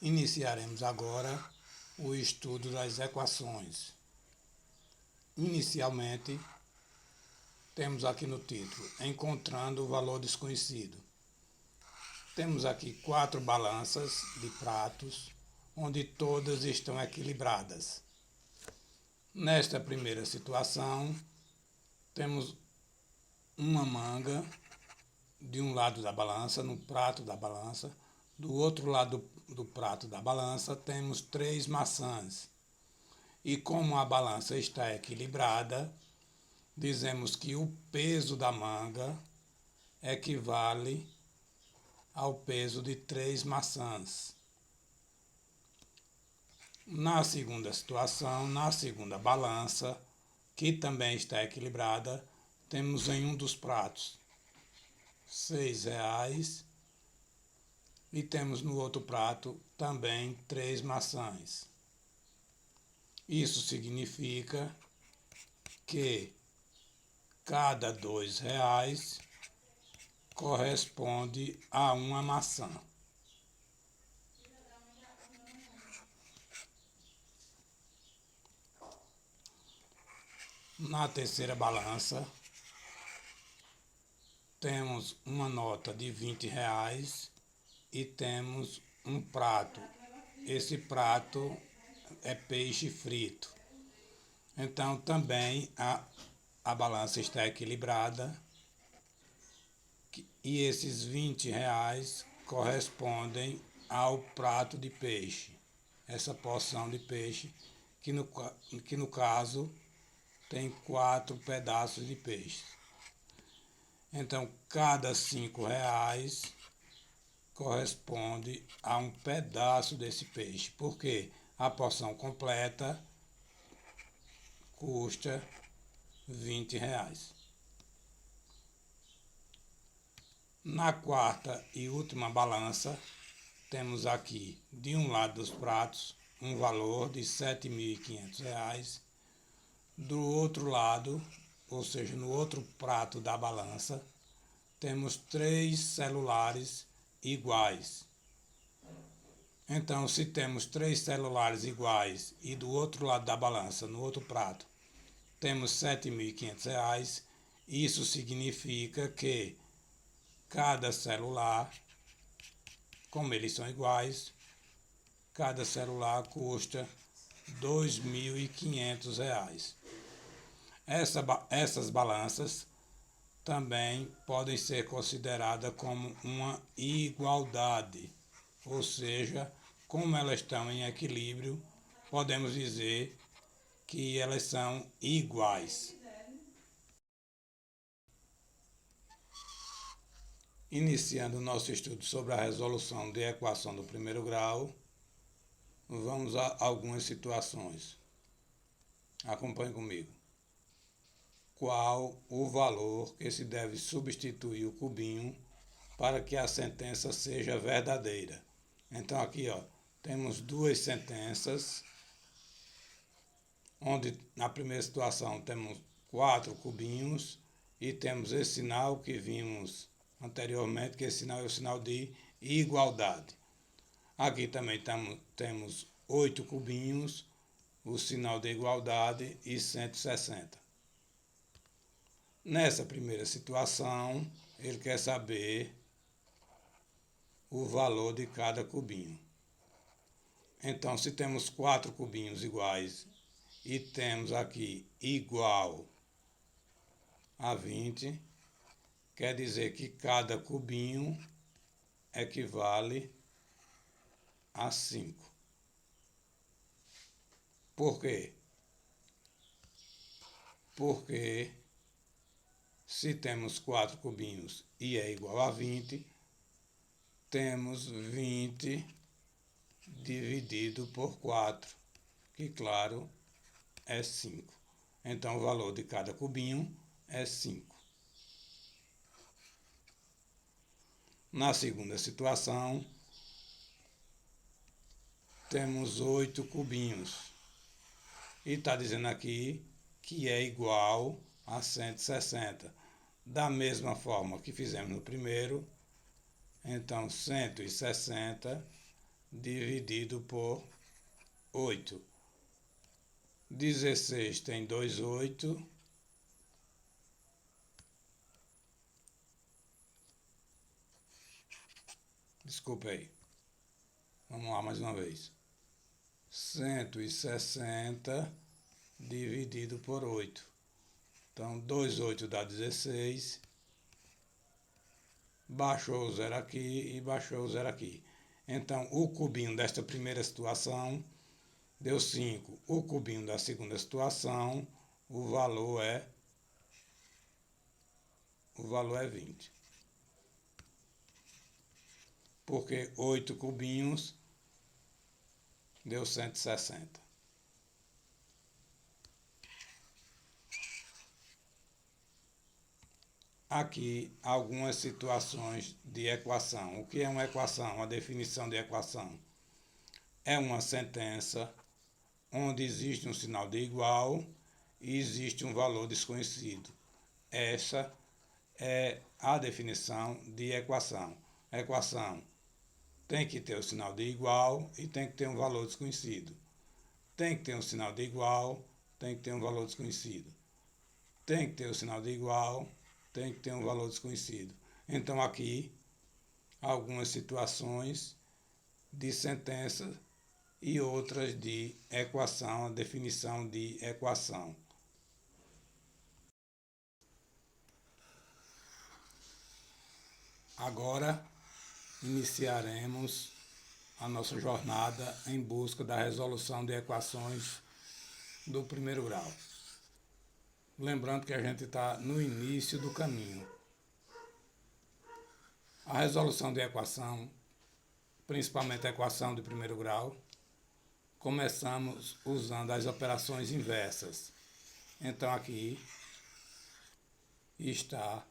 Iniciaremos agora o estudo das equações. Inicialmente, temos aqui no título, encontrando o valor desconhecido. Temos aqui 4 balanças de pratos, onde todas estão equilibradas. Nesta primeira situação, temos uma manga de um lado da balança, no prato da balança. Do outro lado do prato da balança, temos 3 maçãs. E como a balança está equilibrada, dizemos que o peso da manga equivale ao peso de 3 maçãs. Na segunda situação, na segunda balança, que também está equilibrada, temos em um dos pratos R$6 e temos no outro prato também 3 maçãs. Isso significa que cada R$2 corresponde a uma maçã. Na terceira balança, temos uma nota de R$20 e temos um prato. Esse prato é peixe frito. Então também a balança está equilibrada e esses R$20 correspondem ao prato de peixe. Essa porção de peixe que no caso tem 4 pedaços de peixe. Então cada R$5 corresponde a um pedaço desse peixe, porque a porção completa custa R$20. Na quarta e última balança, temos aqui, de um lado dos pratos, um valor de R$7.500. Do outro lado, ou seja, no outro prato da balança, temos 3 celulares iguais. Então, se temos 3 celulares iguais e do outro lado da balança, no outro prato, temos R$7.500, isso significa que cada celular, como eles são iguais, cada celular custa R$2.500. Essas balanças também podem ser consideradas como uma igualdade, ou seja, como elas estão em equilíbrio, podemos dizer que elas são iguais. Iniciando o nosso estudo sobre a resolução de equação do primeiro grau, vamos a algumas situações. Acompanhe comigo. Qual o valor que se deve substituir o cubinho para que a sentença seja verdadeira? Então aqui temos 2 sentenças, onde na primeira situação temos 4 cubinhos e temos esse sinal que vimos anteriormente, que esse sinal é o sinal de igualdade. Aqui também temos 8 cubinhos, o sinal de igualdade e 160. Nessa primeira situação, ele quer saber o valor de cada cubinho. Então, se temos 4 cubinhos iguais e temos aqui igual a 20, quer dizer que cada cubinho equivale a 5. Por quê? Porque se temos 4 cubinhos e é igual a 20, temos 20 dividido por 4, que claro é 5. Então o valor de cada cubinho é 5. Na segunda situação, temos 8 cubinhos. E está dizendo aqui que é igual a 160. Da mesma forma que fizemos no primeiro, então 160 dividido por 8. 16 tem 2 8. Desculpa aí. Vamos lá mais uma vez. 160 dividido por 8. Então, 2 8 dá 16. Baixou o zero aqui e baixou o zero aqui. Então, o cubinho desta primeira situação deu 5. O cubinho da segunda situação, o valor é 20. Porque 8 cubinhos deu 160. Aqui algumas situações de equação. O que é uma equação? Uma definição de equação é uma sentença onde existe um sinal de igual e existe um valor desconhecido. Essa é a definição de equação. A equação tem que ter o sinal de igual e tem que ter um valor desconhecido. Tem que ter um sinal de igual, tem que ter um valor desconhecido. Tem que ter o sinal de igual, tem que ter um valor desconhecido. Então aqui, algumas situações de sentença e outras de equação, a definição de equação. Agora, iniciaremos a nossa jornada em busca da resolução de equações do primeiro grau. Lembrando que a gente está no início do caminho. A resolução de equação, principalmente a equação de primeiro grau, começamos usando as operações inversas. Então aqui está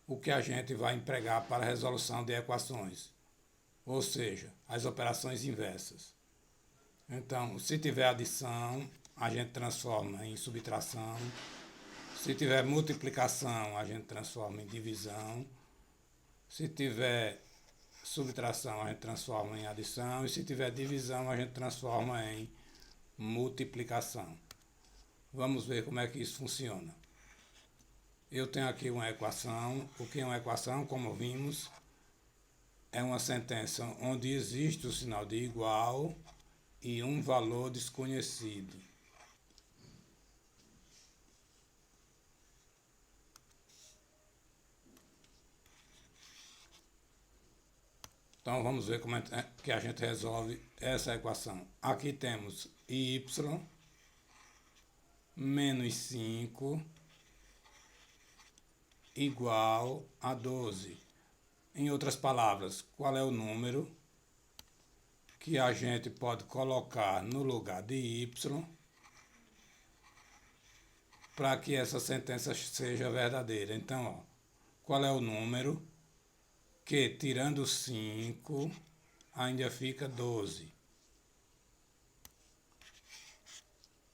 o que a gente vai empregar para a resolução de equações, ou seja, as operações inversas. Então, se tiver adição, a gente transforma em subtração. Se tiver multiplicação, a gente transforma em divisão. Se tiver subtração, a gente transforma em adição. E se tiver divisão, a gente transforma em multiplicação. Vamos ver como é que isso funciona. Eu tenho aqui uma equação. O que é uma equação? Como vimos, é uma sentença onde existe o sinal de igual e um valor desconhecido. Então vamos ver como é que a gente resolve essa equação. Aqui temos y menos 5 igual a 12. Em outras palavras, qual é o número que a gente pode colocar no lugar de y para que essa sentença seja verdadeira? Então, ó, qual é o número que, tirando 5, ainda fica 12?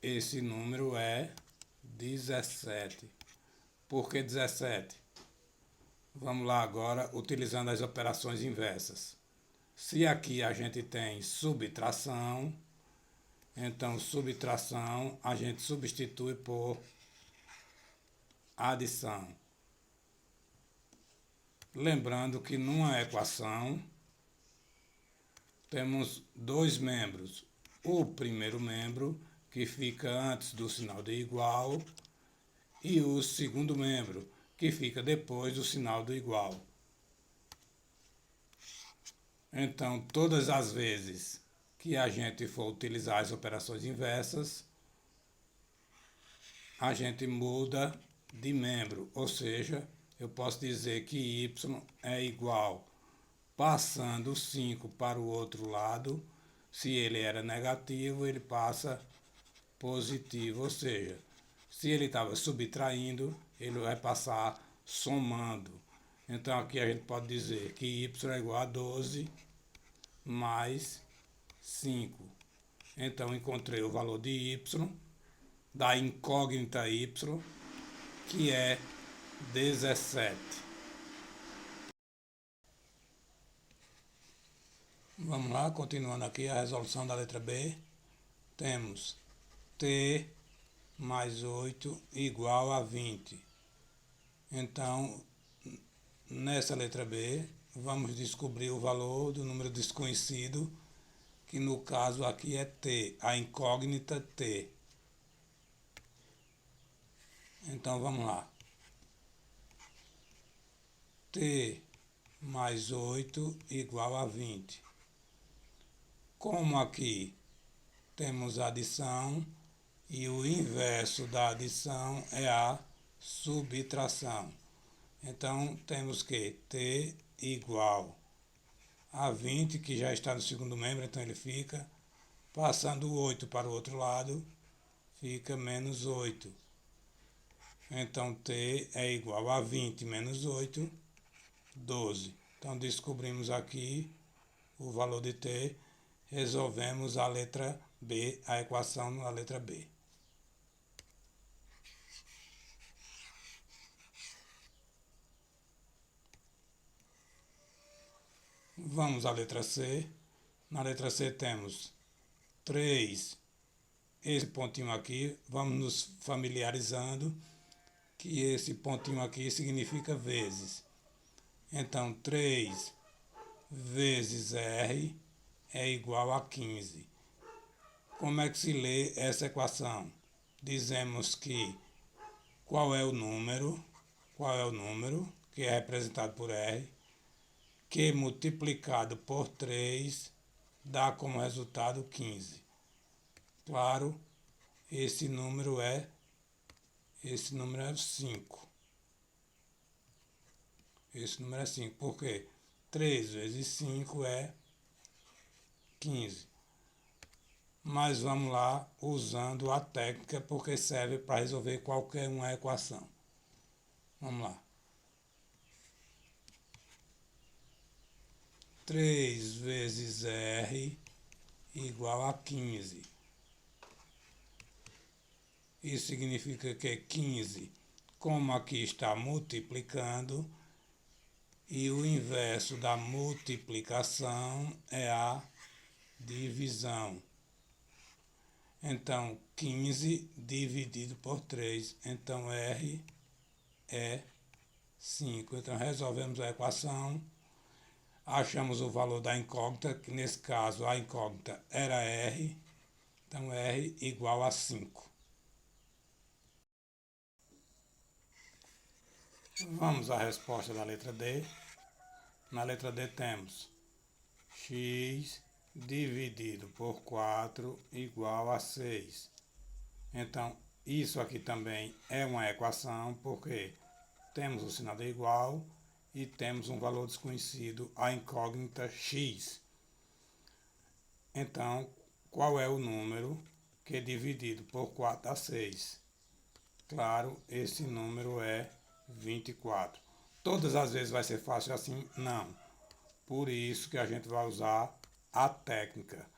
Esse número é 17. Por que 17? Vamos lá agora, utilizando as operações inversas. Se aqui a gente tem subtração, então subtração a gente substitui por adição. Lembrando que numa equação temos dois membros. O primeiro membro, que fica antes do sinal de igual, e o segundo membro, que fica depois do sinal do igual. Então, todas as vezes que a gente for utilizar as operações inversas, a gente muda de membro, ou seja, eu posso dizer que y é igual, passando 5 para o outro lado, se ele era negativo, ele passa positivo, ou seja, se ele estava subtraindo, ele vai passar somando. Então aqui a gente pode dizer que y é igual a 12 mais 5. Então encontrei o valor de y, da incógnita y, que é 17. Vamos lá, continuando aqui a resolução da letra B. Temos t mais 8 igual a 20. Então, nessa letra B, vamos descobrir o valor do número desconhecido, que no caso aqui é t, a incógnita t. Então, vamos lá. T mais 8 igual a 20. Como aqui temos adição e o inverso da adição é a subtração. Então, temos que t igual a 20, que já está no segundo membro, então ele fica, passando o 8 para o outro lado, fica menos 8. Então, t é igual a 20 menos 8, 12. Então, descobrimos aqui o valor de t, resolvemos a letra B, a equação na letra B. Vamos à letra C. Na letra C temos 3. Esse pontinho aqui, vamos nos familiarizando que esse pontinho aqui significa vezes. Então, 3 vezes R é igual a 15. Como é que se lê essa equação? Dizemos que qual é o número que é representado por R, que multiplicado por 3 dá como resultado 15. Claro, esse número é 5. Esse número é 5, porque 3 vezes 5 é 15. Mas vamos lá usando a técnica, porque serve para resolver qualquer uma equação. Vamos lá. 3 vezes R igual a 15. Isso significa que 15, como aqui está multiplicando, e o inverso da multiplicação é a divisão. Então, 15 dividido por 3. Então, R é 5. Então, resolvemos a equação. Achamos o valor da incógnita, que nesse caso a incógnita era R. Então, R igual a 5. Vamos à resposta da letra D. Na letra D temos x dividido por 4 igual a 6. Então, isso aqui também é uma equação, porque temos o sinal de igual e temos um valor desconhecido, a incógnita x. Então, qual é o número que dividido por 4 dá 6? Claro, esse número é 24. Todas as vezes vai ser fácil assim? Não. Por isso que a gente vai usar a técnica.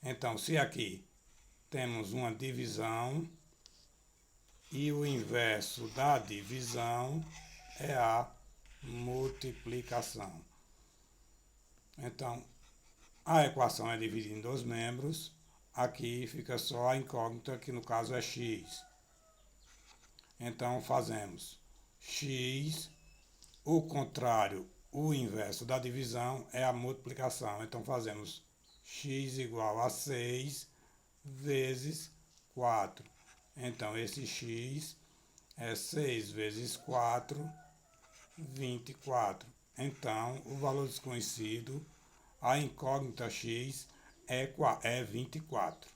Então, se aqui temos uma divisão e o inverso da divisão é a multiplicação. Então, a equação é dividida em dois membros. Aqui fica só a incógnita, que no caso é x. Então, fazemos x, o contrário, o inverso da divisão é a multiplicação. Então, fazemos x igual a 6 vezes 4. Então, esse x é 6 vezes 4, 24. Então, o valor desconhecido, a incógnita x, é 24.